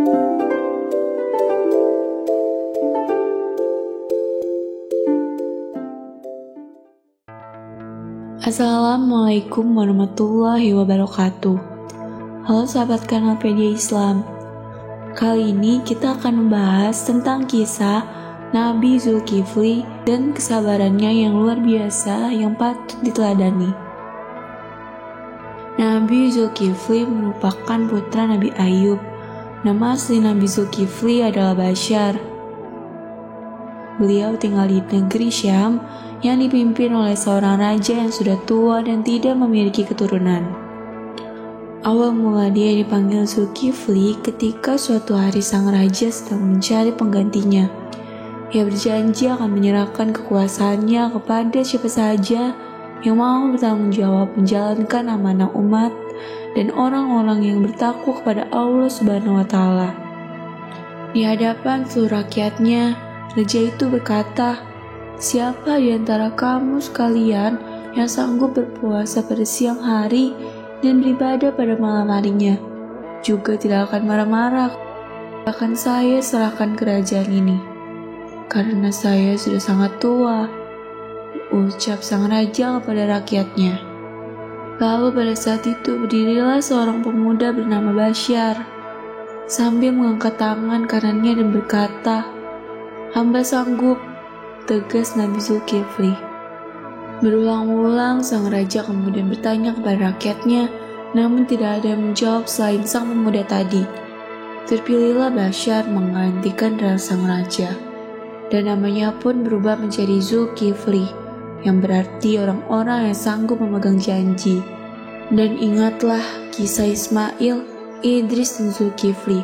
Assalamualaikum warahmatullahi wabarakatuh. Halo sahabat Kanalpedia Islam. Kali ini kita akan membahas tentang kisah Nabi Zulkifli dan kesabarannya yang luar biasa yang patut diteladani. Nabi Zulkifli merupakan putra Nabi Ayub. Nama asli Nabi Zulkifli adalah Bashar. Beliau tinggal di negeri Syam yang dipimpin oleh seorang raja yang sudah tua dan tidak memiliki keturunan. Awal mula dia dipanggil Zulkifli ketika suatu hari sang raja sedang mencari penggantinya. Ia berjanji akan menyerahkan kekuasaannya kepada siapa saja yang mau bertanggung jawab menjalankan amanah umat dan orang-orang yang bertakwa kepada Allah Subhanahu wa Ta'ala. Di hadapan seluruh rakyatnya, raja itu berkata, "Siapa di antara kamu sekalian yang sanggup berpuasa pada siang hari dan beribadah pada malam harinya, juga tidak akan marah-marah, akan saya serahkan kerajaan ini, karena saya sudah sangat tua," ucap sang raja kepada rakyatnya. Lalu pada saat itu berdirilah seorang pemuda bernama Bashar, sambil mengangkat tangan kanannya dan berkata, "Hamba sanggup," tegas Nabi Zulkifli. Berulang-ulang sang raja kemudian bertanya kepada rakyatnya, namun tidak ada yang menjawab selain sang pemuda tadi. Terpilihlah Bashar menggantikan sang raja, dan namanya pun berubah menjadi Zulkifli, yang berarti orang-orang yang sanggup memegang janji. Dan ingatlah kisah Ismail, Idris, dan Zulkifli.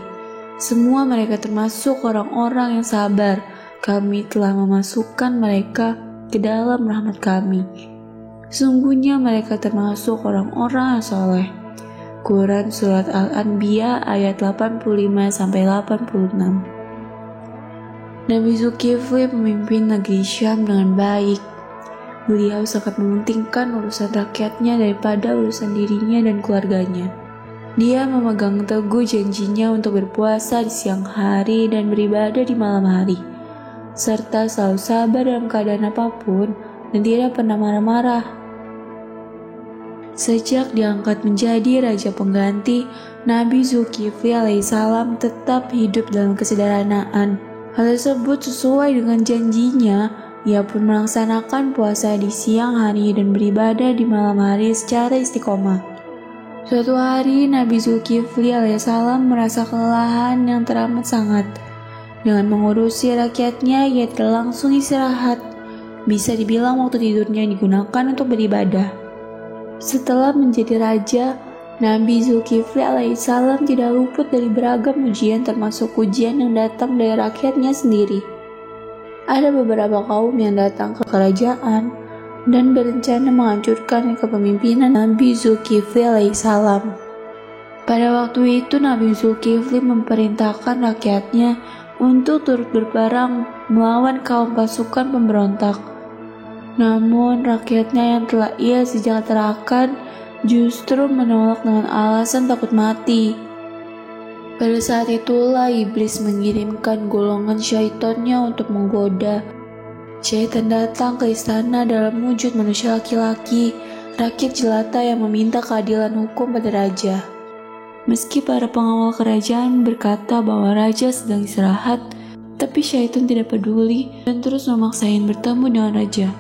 Semua mereka termasuk orang-orang yang sabar. Kami telah memasukkan mereka ke dalam rahmat kami. Sungguhnya mereka termasuk orang-orang yang soleh. Quran Surat Al-Anbiya ayat 85-86. Nabi Zulkifli memimpin negeri Syam dengan baik. Beliau sangat mementingkan urusan rakyatnya daripada urusan dirinya dan keluarganya. Dia memegang teguh janjinya untuk berpuasa di siang hari dan beribadah di malam hari, serta selalu sabar dalam keadaan apapun dan tidak pernah marah-marah. Sejak diangkat menjadi raja pengganti, Nabi Zulkifli alaihissalam tetap hidup dalam kesederhanaan. Hal tersebut sesuai dengan janjinya. Ia pun melaksanakan puasa di siang hari dan beribadah di malam hari secara istiqomah. Suatu hari Nabi Zulkifli alaihissalam merasa kelelahan yang teramat sangat. Dengan mengurusi rakyatnya, ia telah langsung istirahat. Bisa dibilang waktu tidurnya digunakan untuk beribadah. Setelah menjadi raja, Nabi Zulkifli alaihissalam tidak luput dari beragam ujian, termasuk ujian yang datang dari rakyatnya sendiri. Ada beberapa kaum yang datang ke kerajaan dan berencana menghancurkan kepemimpinan Nabi Zulkifli alaihissalam. Pada waktu itu Nabi Zulkifli memerintahkan rakyatnya untuk turut berperang melawan kaum pasukan pemberontak. Namun rakyatnya yang telah ia sejahterakan justru menolak dengan alasan takut mati. Pada saat itulah iblis mengirimkan golongan syaitannya untuk menggoda. Syaitan datang ke istana dalam wujud manusia laki-laki, rakyat jelata yang meminta keadilan hukum pada raja. Meski para pengawal kerajaan berkata bahwa raja sedang istirahat, tapi syaitan tidak peduli dan terus memaksanya bertemu dengan raja.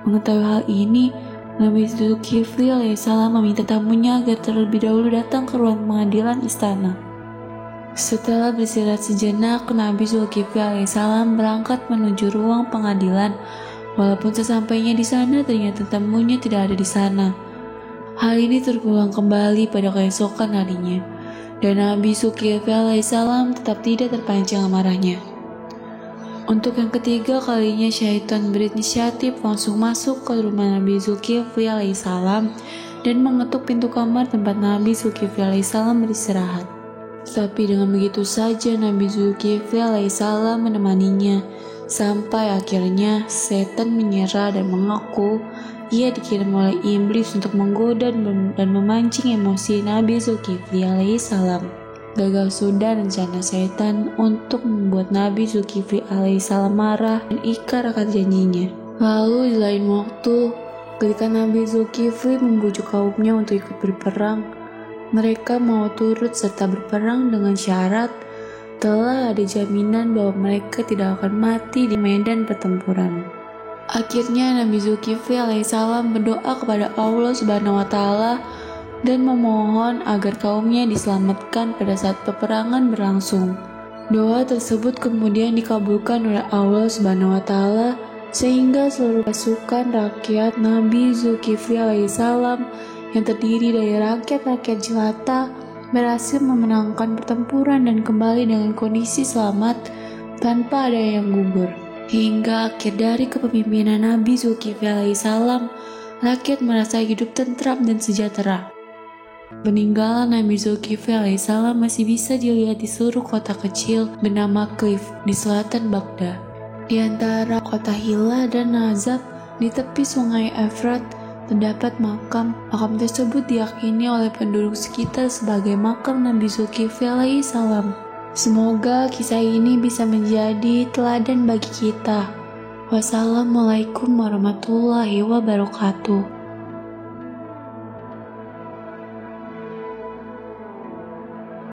Mengetahui hal ini, Nabi Zulkifli alaihissalam meminta tamunya agar terlebih dahulu datang ke ruang pengadilan istana. Setelah beristirahat sejenak, Nabi Zulkifli alaihissalam berangkat menuju ruang pengadilan. Walaupun sesampainya di sana, ternyata tamunya tidak ada di sana. Hal ini terulang kembali pada keesokan harinya, dan Nabi Zulkifli alaihissalam tetap tidak terpancing amarahnya. Untuk yang ketiga kalinya, syaitan berinisiatif langsung masuk ke rumah Nabi Zulkifli alaihissalam dan mengetuk pintu kamar tempat Nabi Zulkifli alaihissalam beristirahat. Tapi dengan begitu saja Nabi Zulkifli alaihissalam menemaninya, sampai akhirnya setan menyerah dan mengaku ia dikirim oleh iblis untuk menggoda dan memancing emosi Nabi Zulkifli alaihissalam. gagal sudah rencana setan untuk membuat Nabi Zulkifli alaihissalam marah dan ikrar akan janjinya. Lalu di lain waktu, ketika Nabi Zulkifli membujuk kaumnya untuk ikut berperang, mereka mau turut serta berperang dengan syarat telah ada jaminan bahwa mereka tidak akan mati di medan pertempuran. Akhirnya Nabi Zulkifli alaihissalam berdoa kepada Allah Subhanahu wa Ta'ala dan memohon agar kaumnya diselamatkan pada saat peperangan berlangsung. Doa tersebut kemudian dikabulkan oleh Allah Subhanahu wa Ta'ala sehingga seluruh pasukan rakyat Nabi Zulkifli alaihissalam yang terdiri dari rakyat-rakyat jelata berhasil memenangkan pertempuran dan kembali dengan kondisi selamat tanpa ada yang gugur. Hingga akhir dari kepemimpinan Nabi Zulkifli alaihissalam, rakyat merasa hidup tentram dan sejahtera. Peninggalan Nabi Zulkifli alaihissalam masih bisa dilihat di seluruh kota kecil bernama Cliff di selatan Baghdad. Di antara kota Hilla dan Nazab di tepi sungai Efrat terdapat makam. Makam tersebut diyakini oleh penduduk sekitar sebagai makam Nabi Zulkifli alaihissalam. Semoga kisah ini bisa menjadi teladan bagi kita. Wassalamualaikum warahmatullahi wabarakatuh.